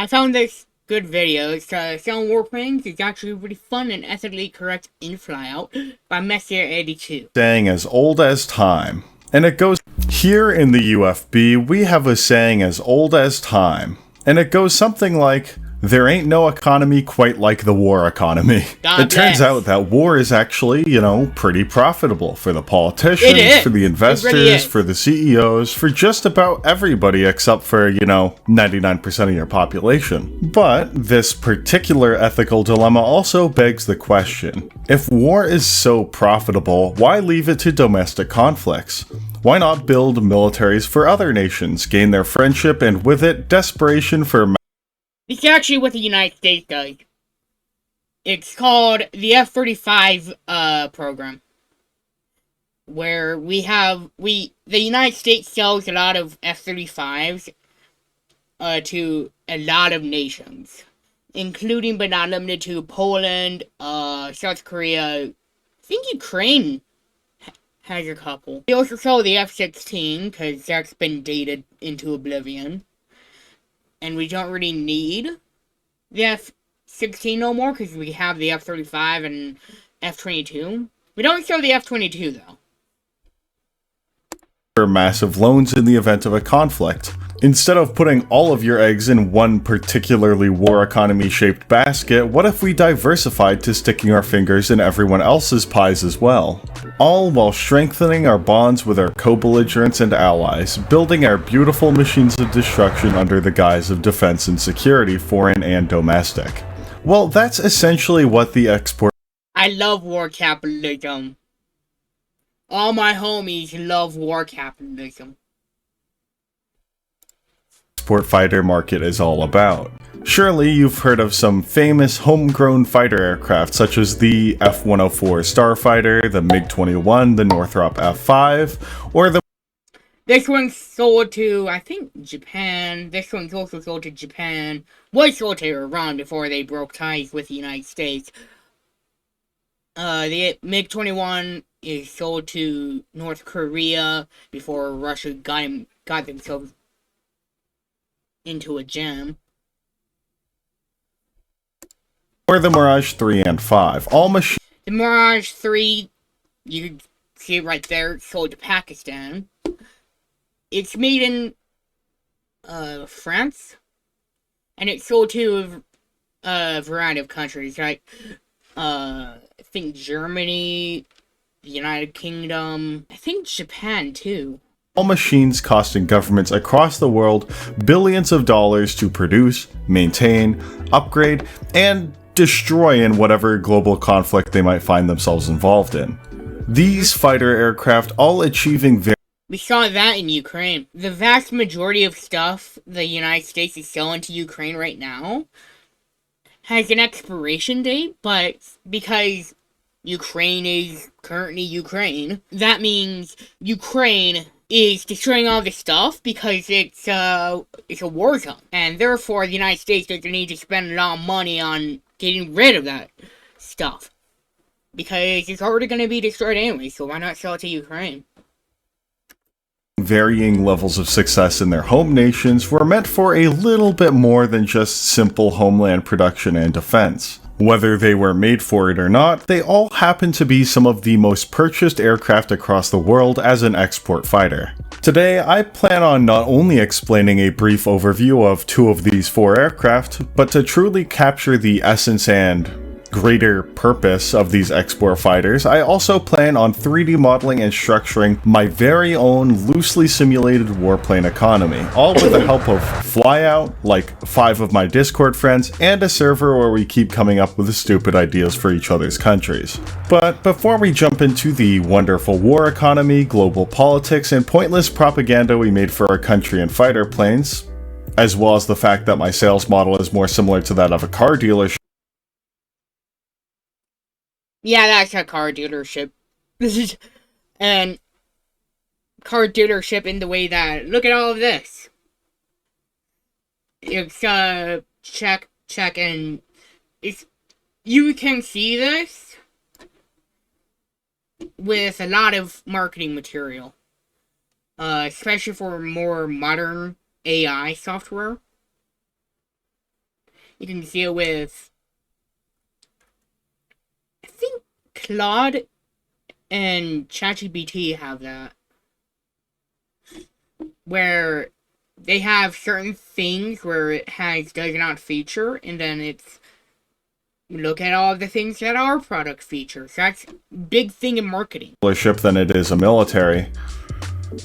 I found this good video. It's selling warplanes. It's actually really fun and ethically correct in Flyout by Messier82. Saying as old as time. And it goes, here in the UFB, we have a saying as old as time. And it goes something like, there ain't no economy quite like the war economy. God it turns bless. out that war is actually, pretty profitable for the politicians, for the investors, for the CEOs, for just about everybody except for, 99% of your population. But this particular ethical dilemma also begs the question, if war is so profitable, why leave it to domestic conflicts? Why not build militaries for other nations, gain their friendship, and with it, desperation for... It's actually what the United States does. It's called the F-35 program. Where the United States sells a lot of F-35s to a lot of nations. Including but not limited to Poland, South Korea, I think Ukraine has a couple. They also sell the F-16, because that's been dated into oblivion. And we don't really need the F-16 no more, because we have the F-35 and F-22. We don't sell the F-22, though. For massive loans in the event of a conflict. Instead of putting all of your eggs in one particularly war economy-shaped basket, what if we diversified to sticking our fingers in everyone else's pies as well? All while strengthening our bonds with our co-belligerents and allies, building our beautiful machines of destruction under the guise of defense and security, foreign and domestic. Well, that's essentially what the export... I love war capitalism. All my homies love war capitalism. Export fighter market is all about. Surely you've heard of some famous homegrown fighter aircraft such as the F-104 Starfighter, the MiG-21, the Northrop F-5, or the... This one's sold to, I think, Japan. This one's also sold to Japan. Was sold to Iran before they broke ties with the United States. The MiG-21 is sold to North Korea before Russia got themselves into a jam. Or the Mirage 3 and 5. All machines... The Mirage 3, you can see it right there, sold to Pakistan. It's made in France, and it's sold to a variety of countries, like I think Germany, the United Kingdom, I think Japan too. All machines costing governments across the world billions of dollars to produce, maintain, upgrade, and destroy in whatever global conflict they might find themselves involved in. These fighter aircraft all achieving We saw that in Ukraine. The vast majority of stuff the United States is selling to Ukraine right now has an expiration date, but because Ukraine is currently Ukraine, that means Ukraine is destroying all this stuff because it's a war zone. And therefore, the United States doesn't need to spend a lot of money on getting rid of that stuff. Because it's already going to be destroyed anyway, so why not sell it to Ukraine? Varying levels of success in their home nations were meant for a little bit more than just simple homeland production and defense. Whether they were made for it or not, they all happen to be some of the most purchased aircraft across the world as an export fighter. Today, I plan on not only explaining a brief overview of two of these four aircraft, but to truly capture the essence and greater purpose of these export fighters, I also plan on 3D modeling and structuring my very own loosely simulated warplane economy, all with the help of Flyout, like 5 of my Discord friends, and a server where we keep coming up with stupid ideas for each other's countries. But before we jump into the wonderful war economy, global politics, and pointless propaganda we made for our country and fighter planes, as well as the fact that my sales model is more similar to that of a car dealership, Yeah, that's a car dealership. And car dealership in the way that, look at all of this. It's, check, and it's, you can see this with a lot of marketing material. Especially for more modern AI software. You can see it with, I think, Claude and ChatGPT have that, where they have certain things where it does not feature, and then it's look at all the things that our product features. That's a big thing in marketing. Ship than it is a military.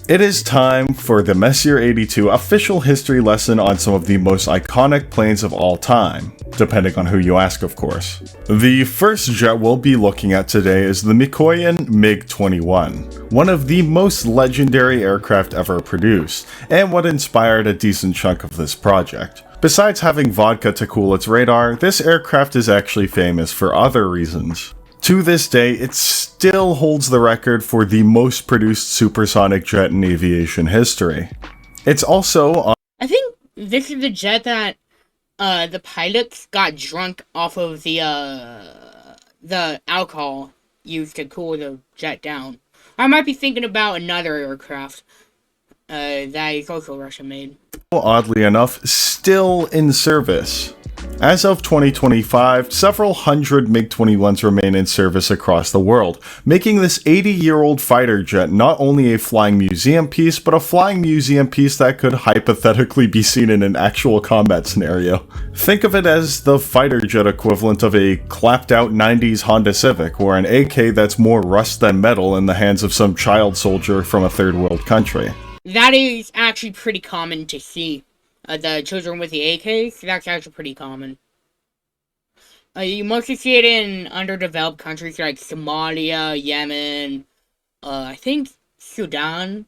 It is time for the Messier 82 official history lesson on some of the most iconic planes of all time, depending on who you ask, of course. The first jet we'll be looking at today is the Mikoyan MiG-21, one of the most legendary aircraft ever produced, and what inspired a decent chunk of this project. Besides having vodka to cool its radar, this aircraft is actually famous for other reasons. To this day, it still holds the record for the most produced supersonic jet in aviation history. It's also I think this is the jet that the pilots got drunk off of the alcohol used to cool the jet down. I might be thinking about another aircraft that is also Russian-made. Oddly enough, still in service. As of 2025, several hundred MiG-21s remain in service across the world, making this 80-year-old fighter jet not only a flying museum piece, but a flying museum piece that could hypothetically be seen in an actual combat scenario. Think of it as the fighter jet equivalent of a clapped-out 90s Honda Civic, or an AK that's more rust than metal in the hands of some child soldier from a third world country. That is actually pretty common to see. The children with the AKs, that's actually pretty common. You mostly see it in underdeveloped countries like Somalia, Yemen, I think Sudan,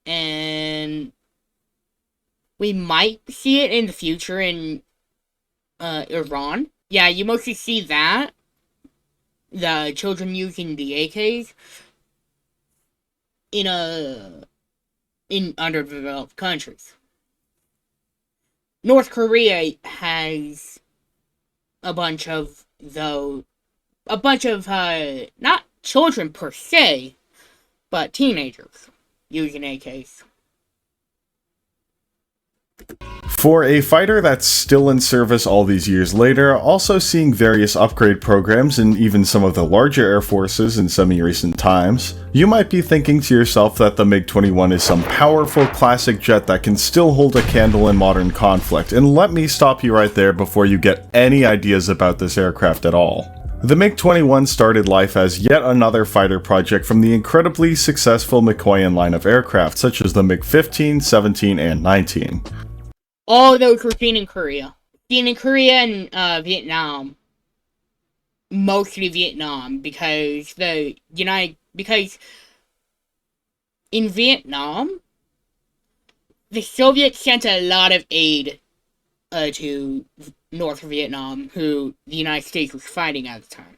and we might see it in the future in Iran. Yeah, you mostly see that, the children using the AKs, in underdeveloped countries. North Korea has a bunch of, not children per se, but teenagers using AKs. For a fighter that's still in service all these years later, also seeing various upgrade programs in even some of the larger air forces in semi-recent times, you might be thinking to yourself that the MiG-21 is some powerful classic jet that can still hold a candle in modern conflict, and let me stop you right there before you get any ideas about this aircraft at all. The MiG-21 started life as yet another fighter project from the incredibly successful Mikoyan line of aircraft, such as the MiG-15, 17, and 19. All those were seen in Korea. Seen in Korea and Vietnam. Mostly Vietnam, because in Vietnam, the Soviets sent a lot of aid to North Vietnam, who the United States was fighting at the time.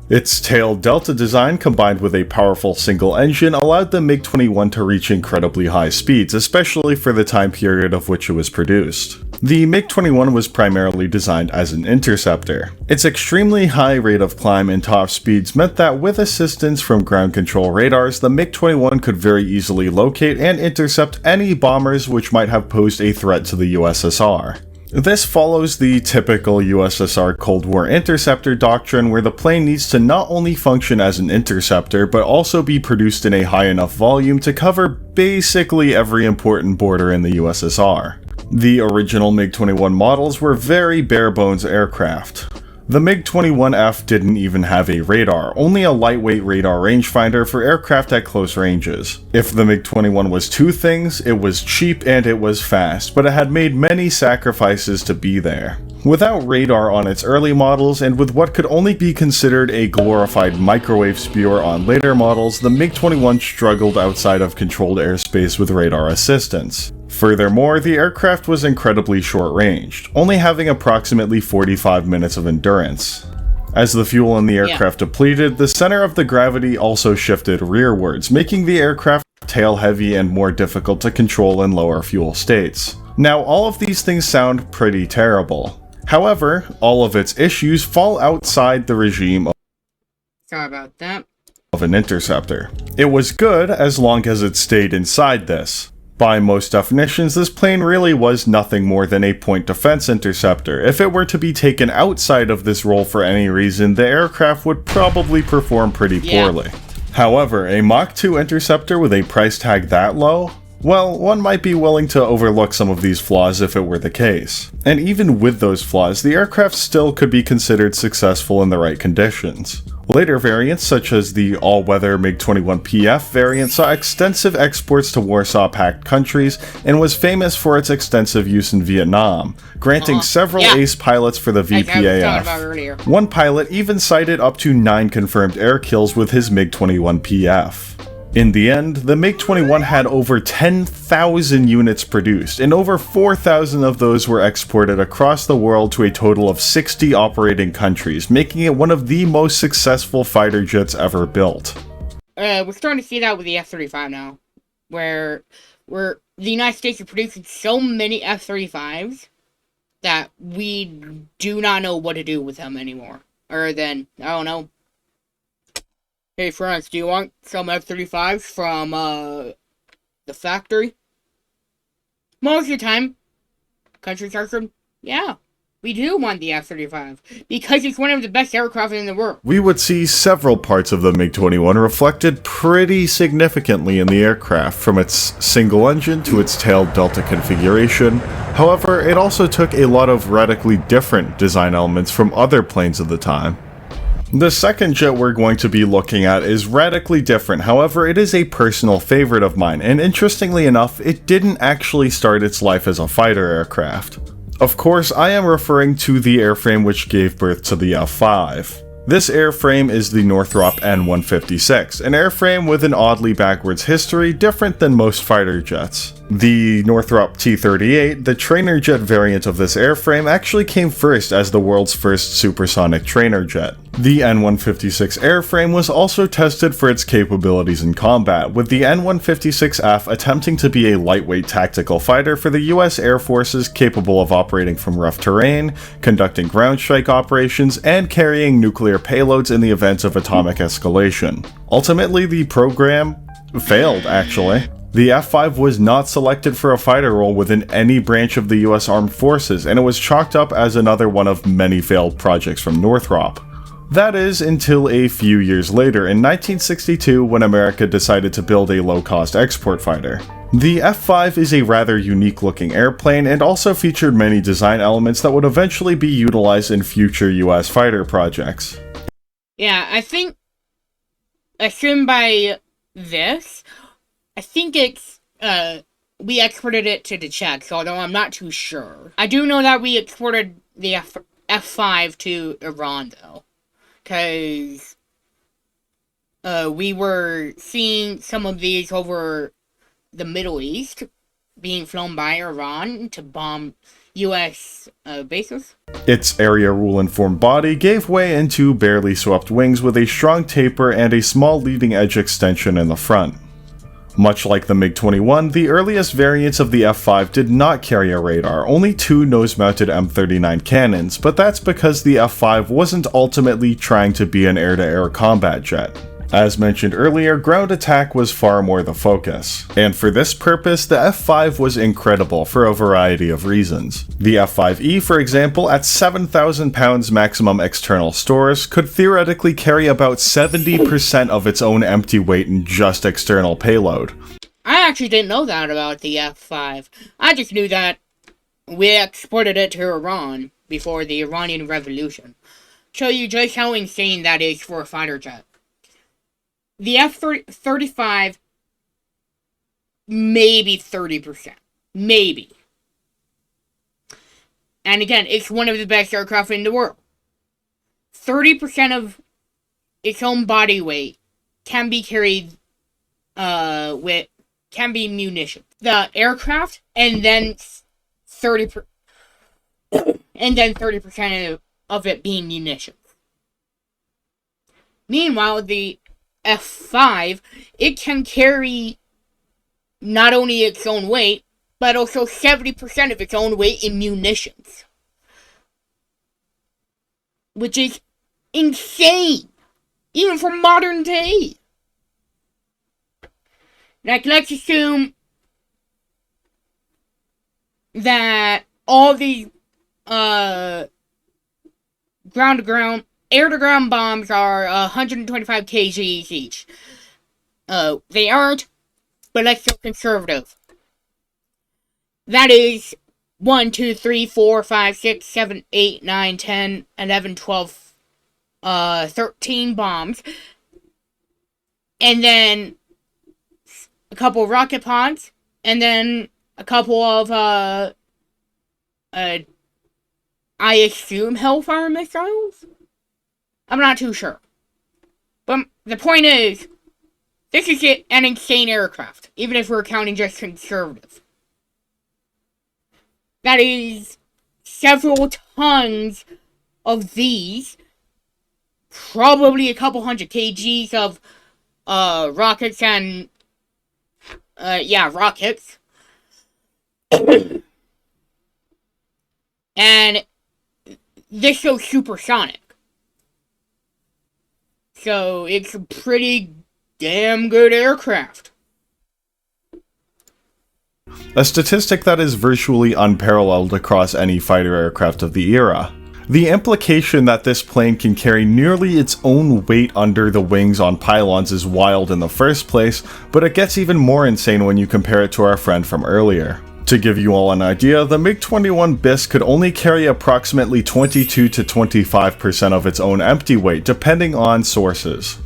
Its tail delta design combined with a powerful single engine allowed the MiG-21 to reach incredibly high speeds, especially for the time period of which it was produced. The MiG-21 was primarily designed as an interceptor. Its extremely high rate of climb and top speeds meant that with assistance from ground control radars, the MiG-21 could very easily locate and intercept any bombers which might have posed a threat to the USSR. This follows the typical USSR Cold War interceptor doctrine, where the plane needs to not only function as an interceptor, but also be produced in a high enough volume to cover basically every important border in the USSR. The original MiG-21 models were very bare-bones aircraft. The MiG-21F didn't even have a radar, only a lightweight radar rangefinder for aircraft at close ranges. If the MiG-21 was two things, it was cheap and it was fast, but it had made many sacrifices to be there. Without radar on its early models, and with what could only be considered a glorified microwave spewer on later models, the MiG-21 struggled outside of controlled airspace with radar assistance. Furthermore, the aircraft was incredibly short-ranged, only having approximately 45 minutes of endurance. As the fuel in the aircraft depleted, the center of the gravity also shifted rearwards, making the aircraft tail-heavy and more difficult to control in lower fuel states. Now, all of these things sound pretty terrible. However, all of its issues fall outside the regime of an interceptor. It was good as long as it stayed inside this. By most definitions, this plane really was nothing more than a point defense interceptor. If it were to be taken outside of this role for any reason, the aircraft would probably perform pretty poorly. However, a Mach 2 interceptor with a price tag that low? Well, one might be willing to overlook some of these flaws if it were the case. And even with those flaws, the aircraft still could be considered successful in the right conditions. Later variants, such as the all-weather MiG-21PF variant, saw extensive exports to Warsaw Pact countries and was famous for its extensive use in Vietnam, granting several ace pilots for the VPAF. One pilot even cited up to 9 confirmed air kills with his MiG-21PF. In the end, the MiG-21 had over 10,000 units produced, and over 4,000 of those were exported across the world to a total of 60 operating countries, making it one of the most successful fighter jets ever built. We're starting to see that with the F-35 now, where the United States are producing so many F-35s that we do not know what to do with them anymore. Other than, I don't know, hey France, do you want some F-35s from, the factory? Most of the time, countries are saying, yeah, we do want the F-35, because it's one of the best aircraft in the world. We would see several parts of the MiG-21 reflected pretty significantly in the aircraft, from its single engine to its tailed delta configuration. However, it also took a lot of radically different design elements from other planes of the time. The second jet we're going to be looking at is radically different, however it is a personal favorite of mine, and interestingly enough, it didn't actually start its life as a fighter aircraft. Of course, I am referring to the airframe which gave birth to the F-5. This airframe is the Northrop N-156, an airframe with an oddly backwards history different than most fighter jets. The Northrop T-38, the trainer jet variant of this airframe, actually came first as the world's first supersonic trainer jet. The N-156 airframe was also tested for its capabilities in combat, with the N-156F attempting to be a lightweight tactical fighter for the US Air Forces capable of operating from rough terrain, conducting ground strike operations, and carrying nuclear payloads in the event of atomic escalation. Ultimately, the program failed, actually. The F-5 was not selected for a fighter role within any branch of the US Armed Forces, and it was chalked up as another one of many failed projects from Northrop. That is, until a few years later, in 1962, when America decided to build a low-cost export fighter. The F-5 is a rather unique-looking airplane and also featured many design elements that would eventually be utilized in future US fighter projects. Yeah, I think, assumed by this, I think it's, we exported it to the Czechs, although I'm not too sure. I do know that we exported the F-5 to Iran, though. Because, we were seeing some of these over the Middle East being flown by Iran to bomb US bases. Its area rule-informed body gave way into barely swept wings with a strong taper and a small leading edge extension in the front. Much like the MiG-21, the earliest variants of the F-5 did not carry a radar, only 2 nose-mounted M39 cannons, but that's because the F-5 wasn't ultimately trying to be an air-to-air combat jet. As mentioned earlier, ground attack was far more the focus, and for this purpose, the F-5 was incredible for a variety of reasons. The F-5E, for example, at 7,000 pounds maximum external stores, could theoretically carry about 70% of its own empty weight in just external payload. I actually didn't know that about the F-5. I just knew that we exported it to Iran before the Iranian Revolution. Show you just how insane that is for a fighter jet. The F-35, maybe 30%. Maybe. And again, it's one of the best aircraft in the world. 30% of its own body weight can be carried, can be munitions. The aircraft, and then 30% of it being munitions. Meanwhile, the F-5, it can carry not only its own weight, but also 70% of its own weight in munitions. Which is insane! Even for modern day! Like, let's assume that all the ground-to-ground, air-to-ground bombs are 125 kgs each. They aren't, but that's still conservative. That is 1, 2, 3, 4, 5, 6, 7, 8, 9, 10, 11, 12, 13 bombs. And then a couple of rocket pods. And then a couple of, I assume Hellfire missiles? I'm not too sure. But the point is, this is an insane aircraft, even if we're counting just conservative. That is several tons of these, probably a couple hundred kgs of rockets and, rockets. And this goes supersonic. So it's a pretty damn good aircraft. A statistic that is virtually unparalleled across any fighter aircraft of the era. The implication that this plane can carry nearly its own weight under the wings on pylons is wild in the first place, but it gets even more insane when you compare it to our friend from earlier. To give you all an idea, the MiG-21 BIS could only carry approximately 22 to 25% of its own empty weight, depending on sources.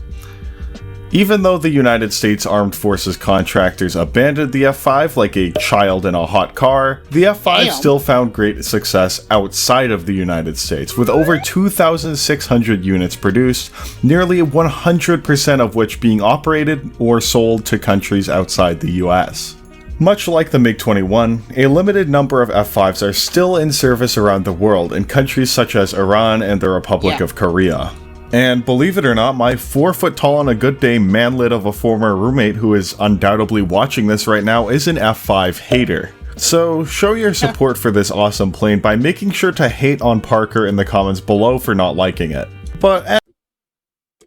Even though the United States Armed Forces contractors abandoned the F-5 like a child in a hot car, the F-5 still found great success outside of the United States, with over 2,600 units produced, nearly 100% of which being operated or sold to countries outside the US. Much like the MiG-21, a limited number of F-5s are still in service around the world in countries such as Iran and the Republic of Korea. And believe it or not, my 4-foot tall on a good day manlet of a former roommate who is undoubtedly watching this right now is an F-5 hater. So show your support for this awesome plane by making sure to hate on Parker in the comments below for not liking it. But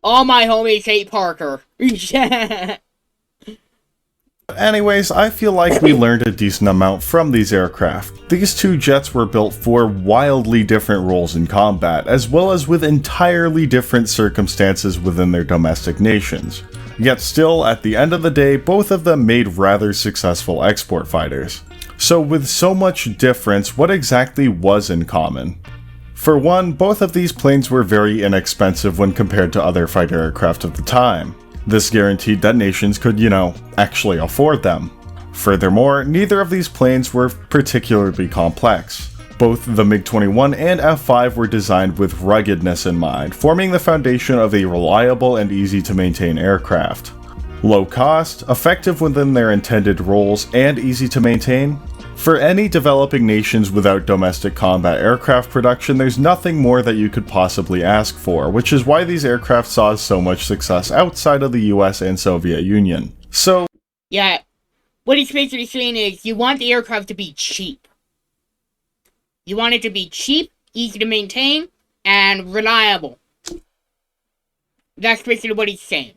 all my homies hate Parker. Anyways, I feel like we learned a decent amount from these aircraft. These two jets were built for wildly different roles in combat, as well as with entirely different circumstances within their domestic nations. Yet still, at the end of the day, both of them made rather successful export fighters. So with so much difference, what exactly was in common? For one, both of these planes were very inexpensive when compared to other fighter aircraft of the time. This guaranteed that nations could, actually afford them. Furthermore, neither of these planes were particularly complex. Both the MiG-21 and F-5 were designed with ruggedness in mind, forming the foundation of a reliable and easy to maintain aircraft. Low cost, effective within their intended roles, and easy to maintain? For any developing nations without domestic combat aircraft production, there's nothing more that you could possibly ask for, which is why these aircraft saw so much success outside of the US and Soviet Union. So, yeah, what he's basically saying is you want the aircraft to be cheap. You want it to be cheap, easy to maintain, and reliable. That's basically what he's saying.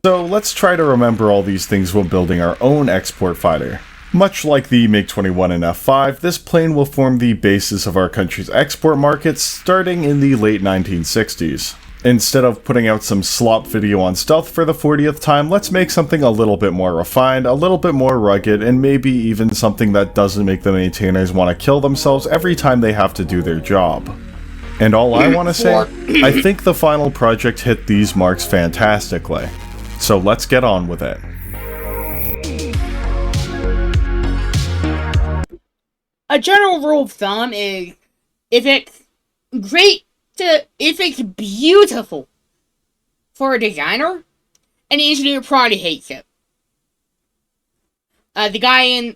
So let's try to remember all these things while building our own export fighter. Much like the MiG-21 and F-5, this plane will form the basis of our country's export markets starting in the late 1960s. Instead of putting out some slop video on stealth for the 40th time, let's make something a little bit more refined, a little bit more rugged, and maybe even something that doesn't make the maintainers want to kill themselves every time they have to do their job. And all I want to say, I think the final project hit these marks fantastically. So let's get on with it. A general rule of thumb is, if it's beautiful for a designer, an engineer probably hates it. The guy in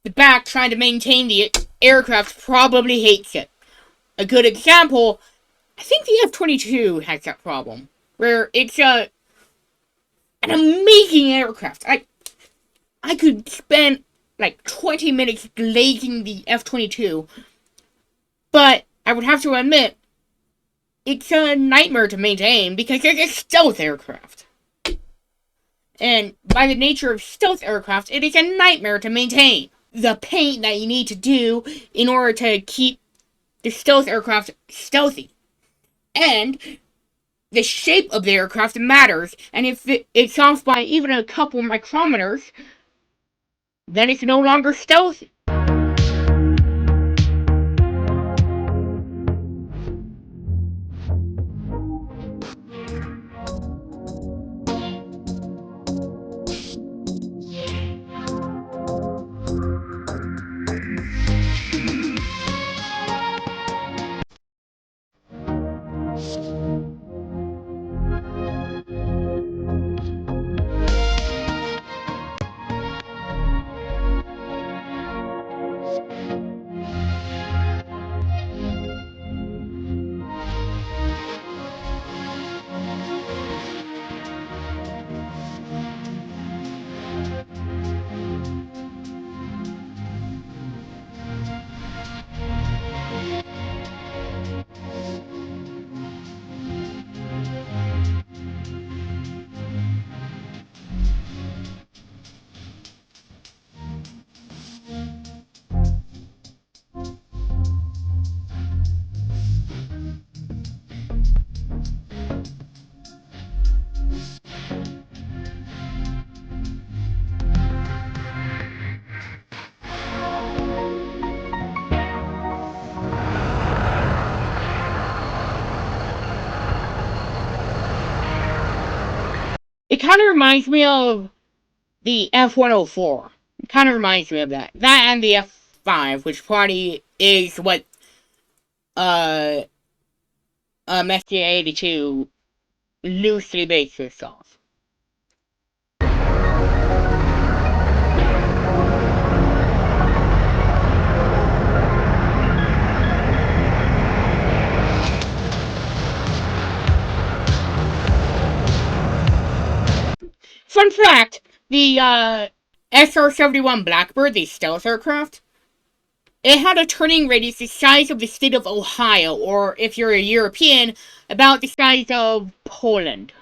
the back trying to maintain the aircraft probably hates it. A good example, I think the F-22 has that problem, where it's an amazing aircraft. I could spend like 20 minutes glazing the F-22, but I would have to admit, it's a nightmare to maintain because it's a stealth aircraft. And by the nature of stealth aircraft, it is a nightmare to maintain. the paint that you need to do in order to keep the stealth aircraft stealthy. And the shape of the aircraft matters, and if it's off by even a couple micrometers, then it's no longer stealthy. It kind of reminds me of the F-104. It kind of reminds me of that. That and the F-5, which probably is what SDA-82 loosely bases off. Fun fact, the SR-71 Blackbird, the stealth aircraft, it had a turning radius the size of the state of Ohio, or if you're a European, about the size of Poland.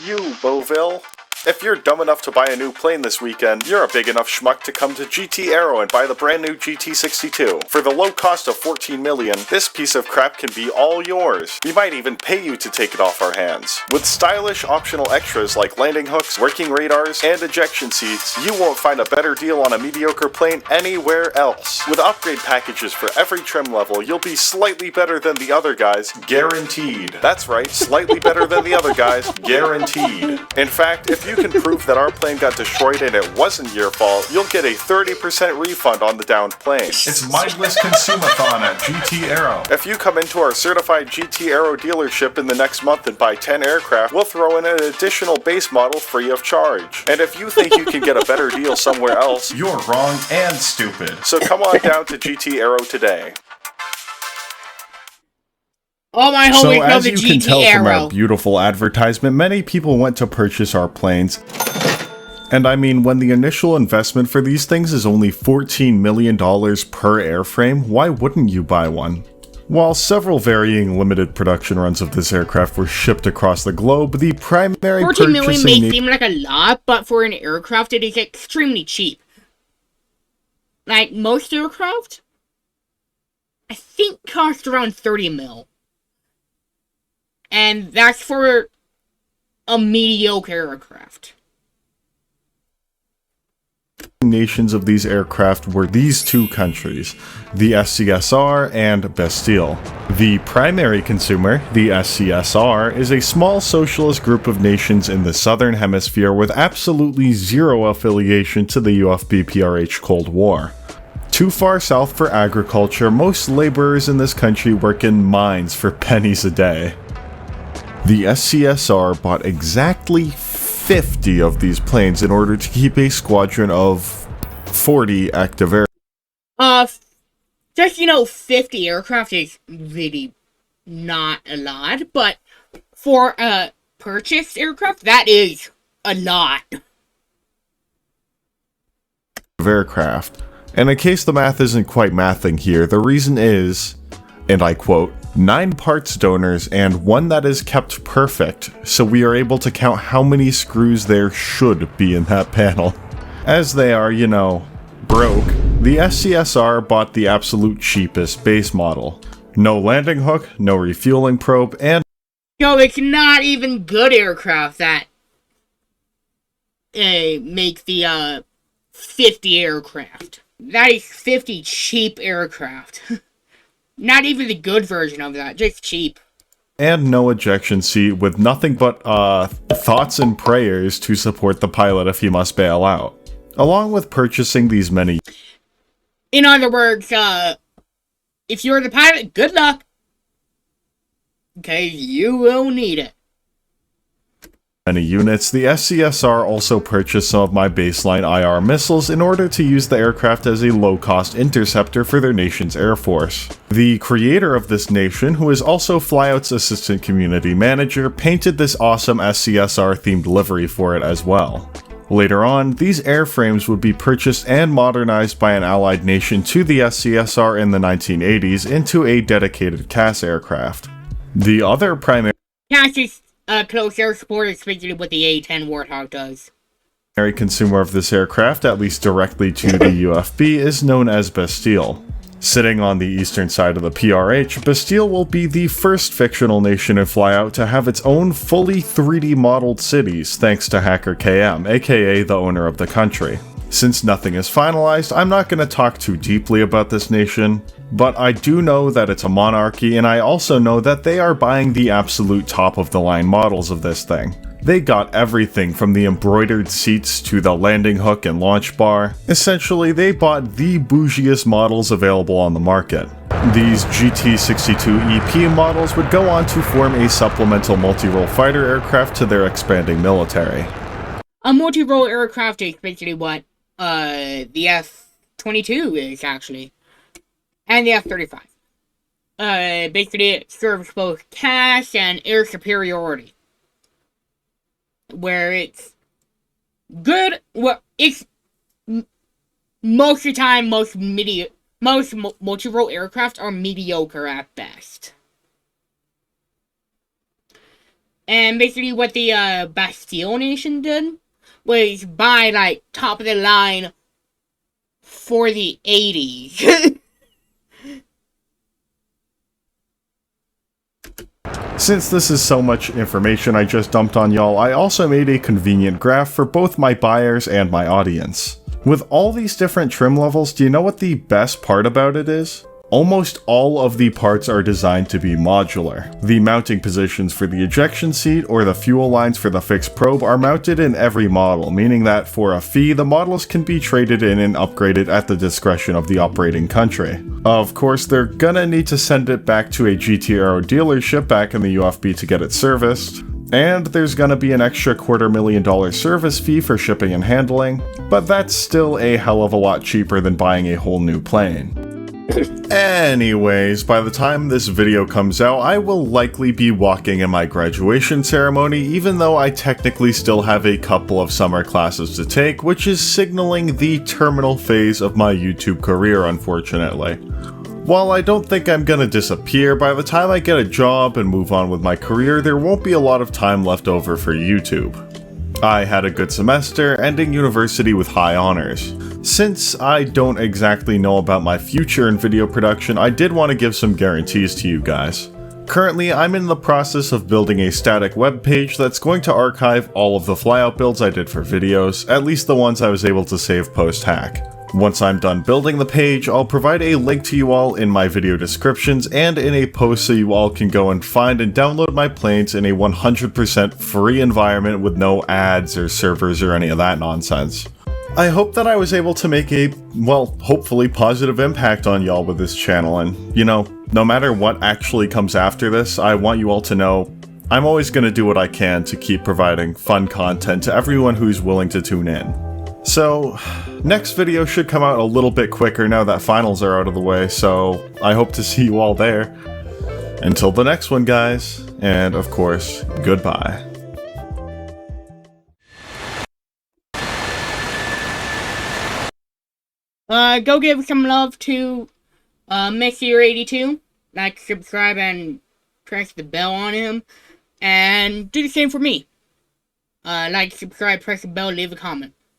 You, Beauville. If you're dumb enough to buy a new plane this weekend, you're a big enough schmuck to come to GT Aero and buy the brand new GT62. For the low cost of $14 million, this piece of crap can be all yours. We might even pay you to take it off our hands. With stylish optional extras like landing hooks, working radars, and ejection seats, you won't find a better deal on a mediocre plane anywhere else. With upgrade packages for every trim level, you'll be slightly better than the other guys, guaranteed. That's right, slightly better than the other guys, guaranteed. In fact, if you can prove that our plane got destroyed and it wasn't your fault, you'll get a 30% refund on the downed plane. It's mindless consumathon at GT Aero. If you come into our certified GT Aero dealership in the next month and buy 10 aircraft, we'll throw in an additional base model free of charge. And if you think you can get a better deal somewhere else, you're wrong and stupid. So come on down to GT Aero today. All my homies So know as the you GT can tell from Aero. our beautiful advertisement, many people went to purchase our planes. And I mean, when the initial investment for these things is only $14 million per airframe, why wouldn't you buy one? While several varying limited production runs of this aircraft were shipped across the globe, the primary 14 million purchasing may seem like a lot, but for an aircraft, it is extremely cheap. Like, most aircraft, I think cost around 30 mil. And that's for a mediocre aircraft. nations of these aircraft were these two countries, the SCSR and Bastille. The primary consumer, the SCSR, is a small socialist group of nations in the southern hemisphere with absolutely zero affiliation to the UFBPRH Cold War. Too far south for agriculture, most laborers in this country work in mines for pennies a day. The SCSR bought exactly 50 of these planes in order to keep a squadron of 40 active air. Just, 50 aircraft is really, not a lot, but for a purchased aircraft, that is a lot. Of aircraft. And in case the math isn't quite mathing here, the reason is, and I quote, 9 parts donors and 1 that is kept perfect, so we are able to count how many screws there should be in that panel. As they are, you know, broke, the SCSR bought the absolute cheapest base model. No landing hook, no refueling probe, and Yo, it's not even good aircraft that make the 50 aircraft. That is 50 cheap aircraft. Not even the good version of that, just cheap. And no ejection seat with nothing but thoughts and prayers to support the pilot if he must bail out. Along with purchasing these many... In other words, if you're the pilot, good luck. Okay, you will need it. Many units, the SCSR also purchased some of my baseline IR missiles in order to use the aircraft as a low-cost interceptor for their nation's air force. The creator of this nation, who is also Flyout's assistant community manager, painted this awesome SCSR-themed livery for it as well. Later on, these airframes would be purchased and modernized by an allied nation to the SCSR in the 1980s into a dedicated CAS aircraft. The other primary close air support is basically what the A-10 Warthog does. Consumer of this aircraft, at least directly to the UFB, is known as Bastille. Sitting on the eastern side of the PRH, Bastille will be the first fictional nation in Flyout to have its own fully 3D modeled cities thanks to Hacker KM, aka the owner of the country. Since nothing is finalized, I'm not going to talk too deeply about this nation, but I do know that it's a monarchy, and I also know that they are buying the absolute top of the line models of this thing. They got everything from the embroidered seats to the landing hook and launch bar. Essentially, they bought the bougiest models available on the market. These GT-62 EP models would go on to form a supplemental multi-role fighter aircraft to their expanding military. A multi-role aircraft is basically what the F-22 is, actually. And the F-35. Basically, it serves both CAS and air superiority. Where it's good, well, it's most of the time, most multi-role aircraft are mediocre at best. And basically what the Bastille Nation did was buy, like, top of the line for the 80s. Since this is so much information I just dumped on y'all, I also made a convenient graph for both my buyers and my audience. With all these different trim levels, do you know what the best part about it is? Almost all of the parts are designed to be modular. The mounting positions for the ejection seat or the fuel lines for the fixed probe are mounted in every model, meaning that for a fee, the models can be traded in and upgraded at the discretion of the operating country. Of course, they're gonna need to send it back to a GT Aero dealership back in the UFB to get it serviced. And there's gonna be an extra $250,000 service fee for shipping and handling, but that's still a hell of a lot cheaper than buying a whole new plane. Anyways, by the time this video comes out, I will likely be walking in my graduation ceremony, even though I technically still have a couple of summer classes to take, which is signaling the terminal phase of my YouTube career, unfortunately. While I don't think I'm gonna disappear, by the time I get a job and move on with my career, there won't be a lot of time left over for YouTube. I had a good semester, ending university with high honors. Since I don't exactly know about my future in video production, I did want to give some guarantees to you guys. Currently, I'm in the process of building a static web page that's going to archive all of the flyout builds I did for videos, at least the ones I was able to save post-hack. Once I'm done building the page, I'll provide a link to you all in my video descriptions and in a post so you all can go and find and download my planes in a 100% free environment with no ads or servers or any of that nonsense. I hope that I was able to make a, well, hopefully positive impact on y'all with this channel, and, you know, no matter what actually comes after this, I want you all to know I'm always going to do what I can to keep providing fun content to everyone who's willing to tune in. So, next video should come out a little bit quicker now that finals are out of the way, so I hope to see you all there. Until the next one, guys, and of course, goodbye. Go give some love to Messier82. Like, subscribe, and press the bell on him. And do the same for me. Like, subscribe, press the bell, leave a comment.